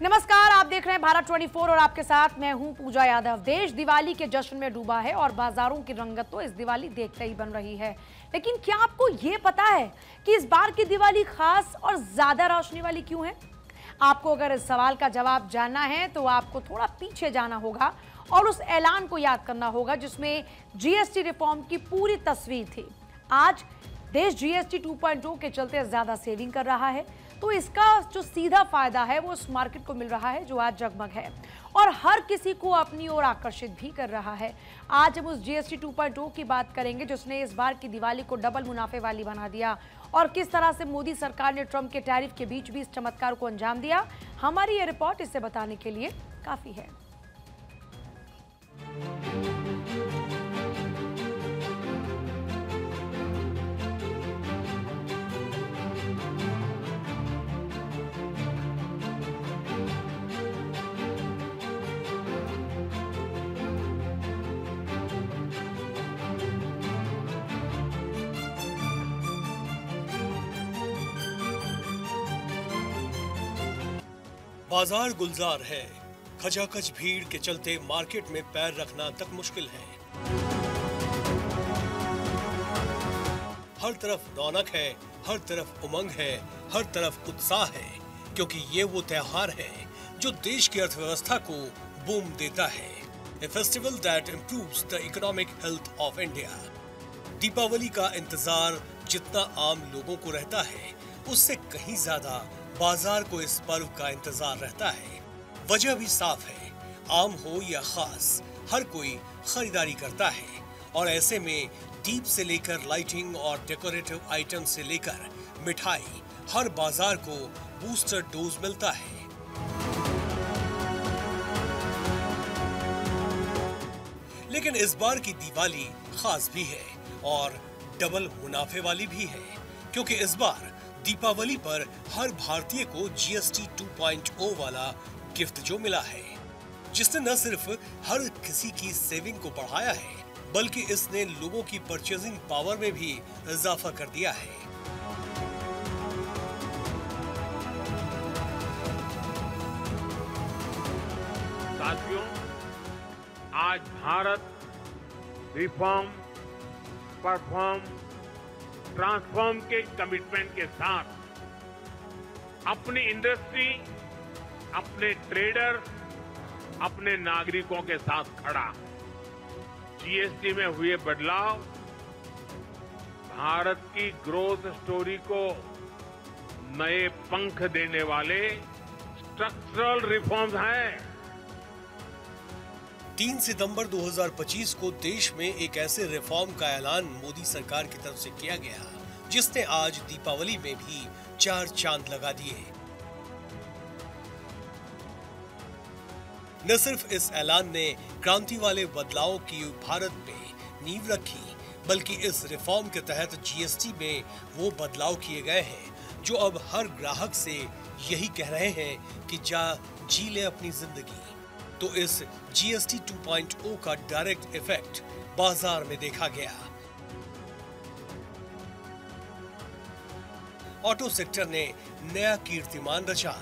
नमस्कार, आप देख रहे हैं भारत 24 और आपके साथ मैं हूं पूजा यादव। देश दिवाली के जश्न में डूबा है और बाजारों की रंगत तो इस दिवाली देखते ही बन रही है। लेकिन क्या आपको ये पता है कि इस बार की दिवाली खास और ज्यादा रोशनी वाली क्यों है? आपको अगर इस सवाल का जवाब जानना है तो आपको थोड़ा पीछे जाना होगा और उस ऐलान को याद करना होगा जिसमें जीएसटी रिफॉर्म की पूरी तस्वीर थी। आज देश जीएसटी 2.0 के चलते ज्यादा सेविंग कर रहा है, तो इसका जो सीधा फायदा है वो उस मार्केट को मिल रहा है जो आज जगमग है और हर किसी को अपनी ओर आकर्षित भी कर रहा है। आज हम उस जीएसटी 2.0 की बात करेंगे जिसने इस बार की दिवाली को डबल मुनाफे वाली बना दिया और किस तरह से मोदी सरकार ने ट्रंप के टैरिफ के बीच भी इस चमत्कार को अंजाम दिया। हमारी ये रिपोर्ट इसे बताने के लिए काफी है। बाजार गुलजार है, खचाखच भीड़ के चलते मार्केट में पैर रखना तक मुश्किल है। हर तरफ रौनक है, हर तरफ उमंग है, हर तरफ उत्साह है, क्योंकि ये वो त्योहार है जो देश की अर्थव्यवस्था को बूम देता है। A festival that improves the economic health of India। Deepawali का इंतजार जितना आम लोगों को रहता है, उससे कहीं ज्यादा बाजार को इस पर्व का इंतजार रहता है। वजह भी साफ है, आम हो या खास, हर कोई खरीदारी करता है और ऐसे में दीप से लेकर लाइटिंग और डेकोरेटिव आइटम से लेकर मिठाई, हर बाजार को बूस्टर डोज मिलता है। लेकिन इस बार की दिवाली खास भी है और डबल मुनाफे वाली भी है, क्योंकि इस बार दीपावली पर हर भारतीय को जीएसटी 2.0 वाला गिफ्ट जो मिला है, जिसने न सिर्फ हर किसी की सेविंग को बढ़ाया है, बल्कि इसने लोगों की परचेजिंग पावर में भी इजाफा कर दिया है। साथियों, आज भारत रिफॉर्म, परफॉर्म, ट्रांसफॉर्म के कमिटमेंट के साथ अपनी इंडस्ट्री, अपने ट्रेडर, अपने नागरिकों के साथ खड़ा। जीएसटी में हुए बदलाव भारत की ग्रोथ स्टोरी को नए पंख देने वाले स्ट्रक्चरल रिफॉर्म्स हैं। 3 सितंबर 2025 को देश में एक ऐसे रिफॉर्म का ऐलान मोदी सरकार की तरफ से किया गया जिसने आज दीपावली में भी 4 चांद लगा दिए। न सिर्फ इस ऐलान ने क्रांति वाले बदलावों की भारत में नींव रखी, बल्कि इस रिफॉर्म के तहत जीएसटी में वो बदलाव किए गए हैं जो अब हर ग्राहक से यही कह रहे हैं कि जी ले अपनी जिंदगी। तो इस जीएसटी 2.0 का डायरेक्ट इफेक्ट बाजार में देखा गया। ऑटो सेक्टर ने नया कीर्तिमान रचा।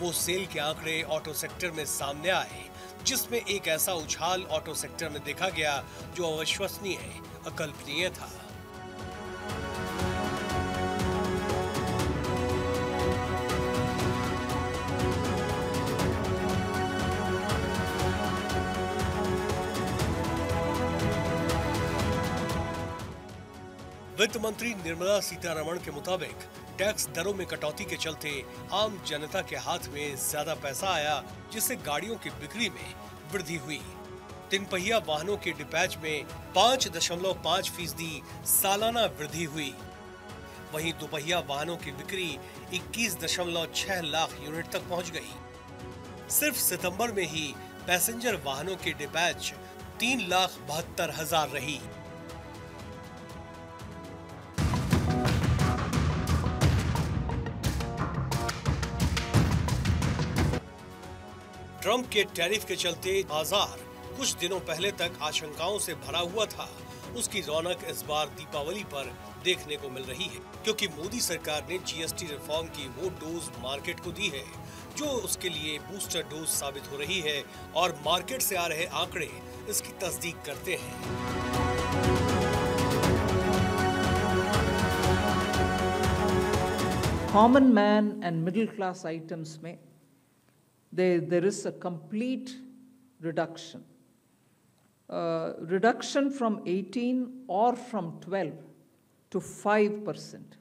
वो सेल के आंकड़े ऑटो सेक्टर में सामने आए, जिसमें एक ऐसा उछाल ऑटो सेक्टर में देखा गया जो अविश्वसनीय, अकल्पनीय था। वित्त मंत्री निर्मला सीतारमण के मुताबिक टैक्स दरों में कटौती के चलते आम जनता के हाथ में ज्यादा पैसा आया, जिससे गाड़ियों की बिक्री में वृद्धि हुई। 3 पहिया वाहनों के डिपैच में 5.5% सालाना वृद्धि हुई। वहीं 2 पहिया वाहनों की बिक्री 21.6 लाख यूनिट तक पहुंच गई। सिर्फ सितंबर में ही पैसेंजर वाहनों की डिपैच 3,72,000 रही। ट्रंप के टैरिफ के चलते बाजार कुछ दिनों पहले तक आशंकाओं से भरा हुआ था उसकी रौनक इस बार दीपावली पर देखने को मिल रही है, क्योंकि मोदी सरकार ने जीएसटी रिफॉर्म की वो डोज मार्केट को दी है जो उसके लिए बूस्टर डोज साबित हो रही है, और मार्केट से आ रहे आंकड़े इसकी तस्दीक करते हैं। Common man and middle class items में there is a complete reduction. Reduction from 18 or from 12 to 5%.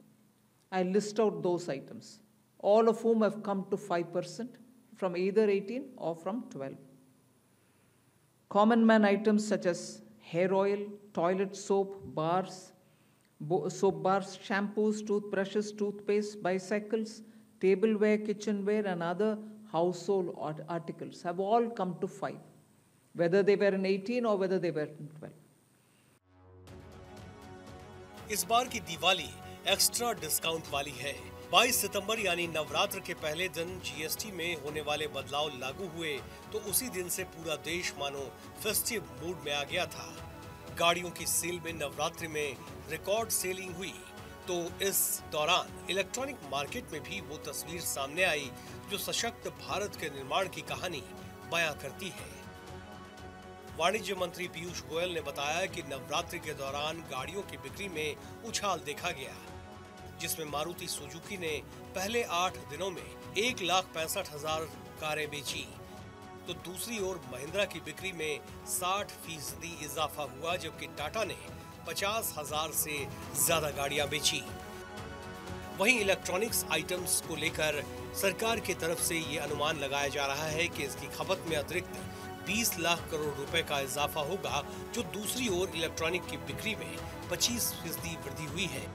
I list out those items, all of whom have come to 5% from either 18 or from 12. Common man items such as hair oil, toilet soap, soap bars, shampoos, toothbrushes, toothpaste, bicycles, tableware, kitchenware and other household articles have all come to 5, whether they were in 18 or whether they were in 12. इस बार की Diwali extra discount वाली है। 22 सितंबर यानी नवरात्र के पहले दिन GST में होने वाले बदलाव लागू हुए तो उसी दिन से पूरा देश मानो फेस्टिव मूड में आ गया था। गाड़ियों की सेल में नवरात्रि में रिकॉर्ड सेलिंग हुई, तो इस दौरान इलेक्ट्रॉनिक मार्केट में भी वो तस्वीर सामने आई जो सशक्त भारत के निर्माण की कहानी बयां करती है। वाणिज्य मंत्री पीयूष गोयल ने बताया कि नवरात्रि के दौरान गाड़ियों की बिक्री में उछाल देखा गया, जिसमें मारुति सुजुकी ने पहले 8 दिनों में 1,65,000 कारें बेची, तो दूसरी ओर महिंद्रा की बिक्री में 60% इजाफा हुआ, जबकि टाटा ने 50,000 से ज्यादा गाड़ियां बेची। वहीं इलेक्ट्रॉनिक्स आइटम्स को लेकर सरकार की तरफ से ये अनुमान लगाया जा रहा है कि इसकी खपत में अतिरिक्त 20 लाख करोड़ रुपए का इजाफा होगा, जो दूसरी ओर इलेक्ट्रॉनिक की बिक्री में 25% वृद्धि हुई है।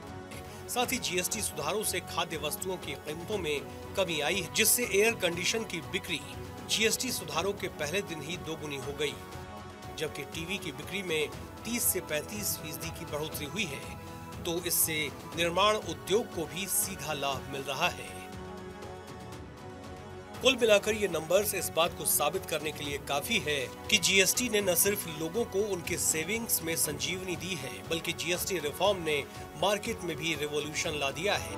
साथ ही जीएसटी सुधारों से खाद्य वस्तुओं की कीमतों में कमी आई है, जिससे एयर कंडीशन की बिक्री जीएसटी सुधारों के पहले दिन ही दोगुनी हो गई, जबकि टीवी की बिक्री में 30 से 35% की बढ़ोतरी हुई है, तो इससे निर्माण उद्योग को भी सीधा लाभ मिल रहा है। कुल मिलाकर ये नंबर्स इस बात को साबित करने के लिए काफी है कि जीएसटी ने न सिर्फ लोगों को उनके सेविंग्स में संजीवनी दी है, बल्कि जीएसटी रिफॉर्म ने मार्केट में भी रिवॉल्यूशन ला दिया है।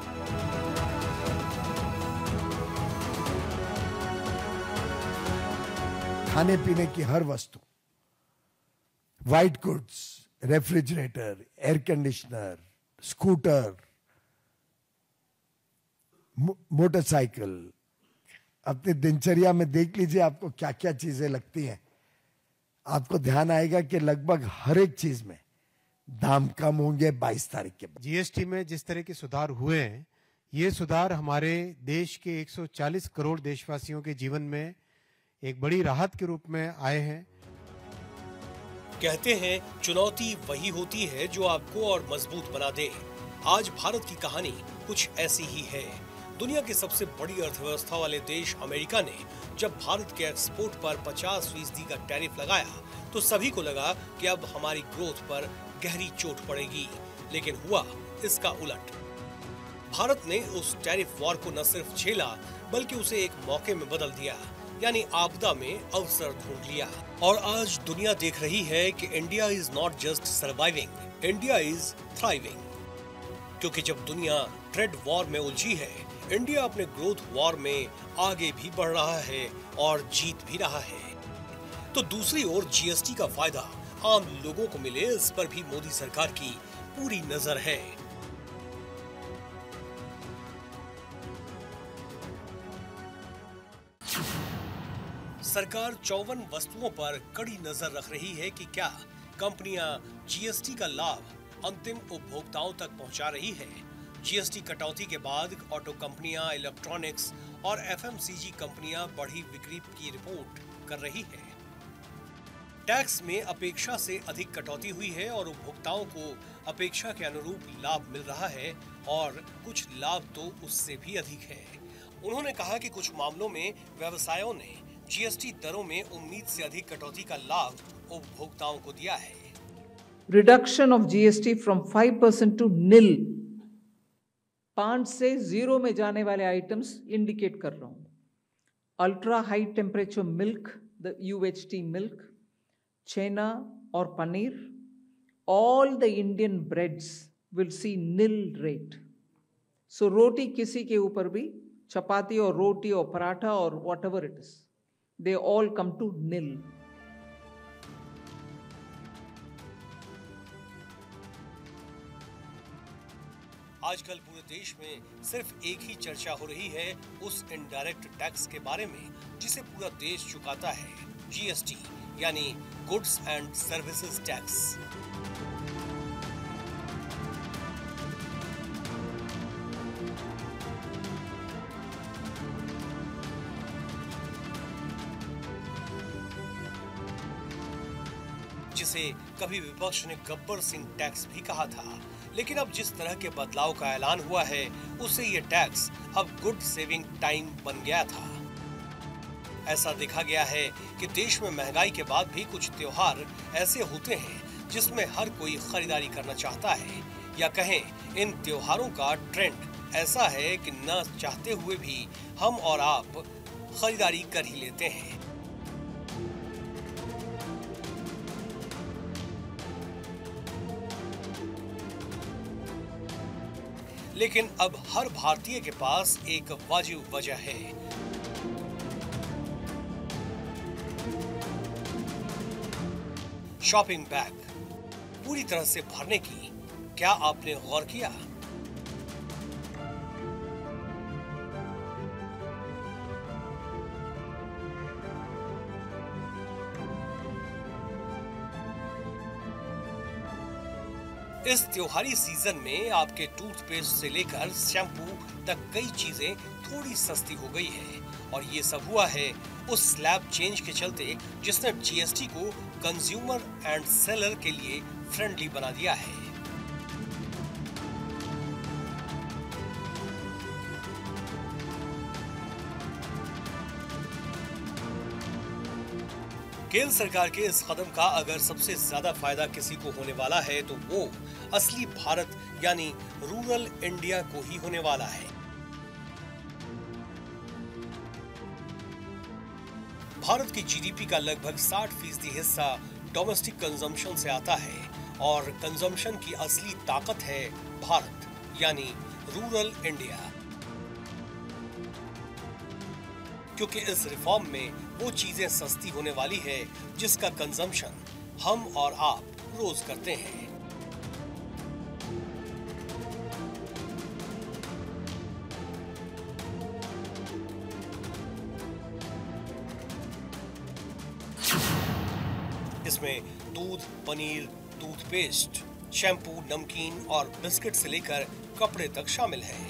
खाने पीने की हर वस्तु, white goods, refrigerator, air conditioner, scooter, motorcycle, अपनी दिनचर्या में देख लीजिए आपको क्या क्या चीजें लगती हैं। आपको ध्यान आएगा कि लगभग हर एक चीज में दाम कम होंगे 22 तारीख के बाद। जीएसटी में जिस तरह के सुधार हुए हैं, ये सुधार हमारे देश के 140 करोड़ देशवासियों के जीवन में एक बड़ी राहत के रूप में आए हैं। कहते हैं चुनौती वही होती है जो आपको और मजबूत बना दे। आज भारत की कहानी कुछ ऐसी ही है। दुनिया की सबसे बड़ी अर्थव्यवस्था वाले देश अमेरिका ने जब भारत के एक्सपोर्ट पर 50% का टैरिफ लगाया तो सभी को लगा कि अब हमारी ग्रोथ पर गहरी चोट पड़ेगी, लेकिन हुआ इसका उलट। भारत ने उस टैरिफ वॉर को न सिर्फ झेला बल्कि उसे एक मौके में बदल दिया, यानी आपदा में अवसर ढूंढ लिया। और आज दुनिया देख रही है कि India is not just surviving, India is thriving. क्योंकि जब दुनिया ट्रेड वॉर में उलझी है, इंडिया अपने ग्रोथ वॉर में आगे भी बढ़ रहा है और जीत भी रहा है। तो दूसरी ओर जीएसटी का फायदा आम लोगों को मिले, इस पर भी मोदी सरकार की पूरी नजर है। सरकार 54 वस्तुओं पर कड़ी नजर रख रही है कि क्या कंपनियां जीएसटी का लाभ अंतिम उपभोक्ताओं तक पहुंचा रही है। जीएसटी कटौती के बाद ऑटो कंपनियां, इलेक्ट्रॉनिक्स और एफएमसीजी कंपनियां बढ़ी बिक्री की रिपोर्ट कर रही है। टैक्स में अपेक्षा से अधिक कटौती हुई है और उपभोक्ताओं को अपेक्षा के अनुरूप लाभ मिल रहा है, और कुछ लाभ तो उससे भी अधिक है। उन्होंने कहा कि कुछ मामलों में व्यवसायों ने जीएसटी दरों में उम्मीद से अधिक कटौती का लाभ उपभोक्ताओं को दिया है। Reduction of GST from 5% to nil, 5 से 0 में जाने वाले आइटम्स इंडिकेट कर रहा हूं। Ultra high temperature milk, the UHT milk, chhena और paneer, all the Indian breads will see nil rate. So roti किसी के ऊपर भी, chapati or roti or paratha or whatever it is, they all come to nil. आजकल पूरे देश में सिर्फ एक ही चर्चा हो रही है उस इनडायरेक्ट टैक्स के बारे में जिसे पूरा देश चुकाता है, जीएसटी यानी गुड्स एंड सर्विसेज टैक्स। जिसे कभी विपक्ष ने गब्बर सिंह टैक्स भी कहा था, लेकिन अब जिस तरह के बदलाव का ऐलान हुआ है उससे ये टैक्स अब गुड सेविंग टाइम बन गया था। ऐसा देखा गया है कि देश में महंगाई के बाद भी कुछ त्योहार ऐसे होते हैं जिसमें हर कोई खरीदारी करना चाहता है, या कहें इन त्योहारों का ट्रेंड ऐसा है कि न चाहते हुए भी हम और आप खरीदारी कर ही लेते हैं। लेकिन अब हर भारतीय के पास एक वाजिब वजह है। शॉपिंग बैग पूरी तरह से भरने की। क्या आपने गौर किया? इस त्योहारी सीजन में आपके टूथपेस्ट से लेकर शैम्पू तक कई चीजें थोड़ी सस्ती हो गई है, और ये सब हुआ है उस स्लैब चेंज के चलते जिसने जीएसटी को कंज्यूमर एंड सेलर के लिए फ्रेंडली बना दिया है। केंद्र सरकार के इस कदम का अगर सबसे ज्यादा फायदा किसी को होने वाला है तो वो असली भारत यानी रूरल इंडिया को ही होने वाला है। भारत की जीडीपी का लगभग 60% हिस्सा डोमेस्टिक कंजम्पशन से आता है, और कंजम्पशन की असली ताकत है भारत यानी रूरल इंडिया। क्योंकि इस रिफॉर्म में वो चीजें सस्ती होने वाली है जिसका कंजम्पशन हम और आप रोज करते हैं। इसमें दूध, पनीर, टूथपेस्ट, शैम्पू, नमकीन और बिस्किट से लेकर कपड़े तक शामिल है।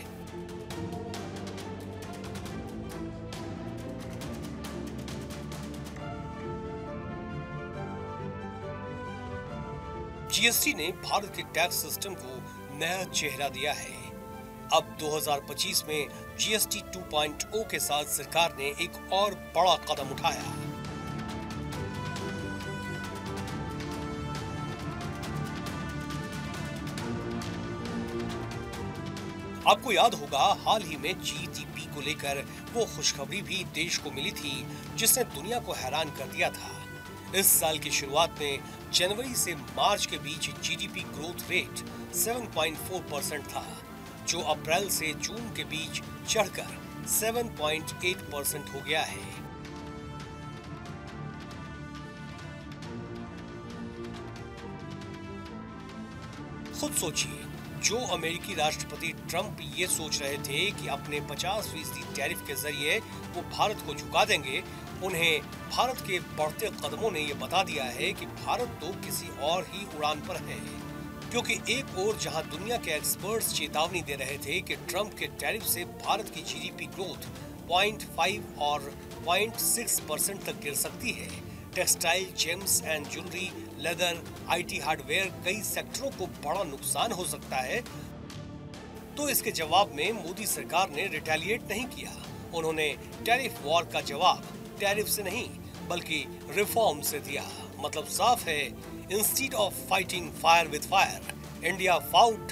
जीएसटी ने भारत के टैक्स सिस्टम को नया चेहरा दिया है। अब 2025 में जीएसटी 2.0 के साथ सरकार ने एक और बड़ा कदम उठाया। आपको याद होगा हाल ही में जीडीपी को लेकर वो खुशखबरी भी देश को मिली थी जिसने दुनिया को हैरान कर दिया था। इस साल की शुरुआत में जनवरी से मार्च के बीच जीडीपी ग्रोथ रेट 7.4% था, जो अप्रैल से जून के बीच चढ़कर 7.8% हो गया है। खुद सोचिए, जो अमेरिकी राष्ट्रपति ट्रंप ये सोच रहे थे कि अपने 50% टैरिफ के जरिए वो भारत को झुका देंगे, उन्हें भारत के बढ़ते कदमों ने ये बता दिया है कि भारत तो किसी और ही उड़ान पर है। क्योंकि एक ओर जहां दुनिया के एक्सपर्ट्स चेतावनी दे रहे थे कि ट्रंप के टैरिफ से भारत की जीडीपी ग्रोथ 0.5 और 0.6% तक गिर सकती है, textile, James and jewellery, leather, IT hardware, कई सेक्टरों को बड़ा नुकसान हो सकता है, तो इसके जवाब में मोदी सरकार ने रिटेलिएट नहीं किया। उन्होंने टैरिफ वॉर का जवाब टैरिफ से नहीं बल्कि रिफॉर्म से दिया। मतलब साफ है, instead of fighting fire with fire, India fought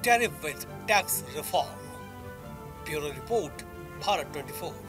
tariff with tax reform. Bureau report, Bharat 24।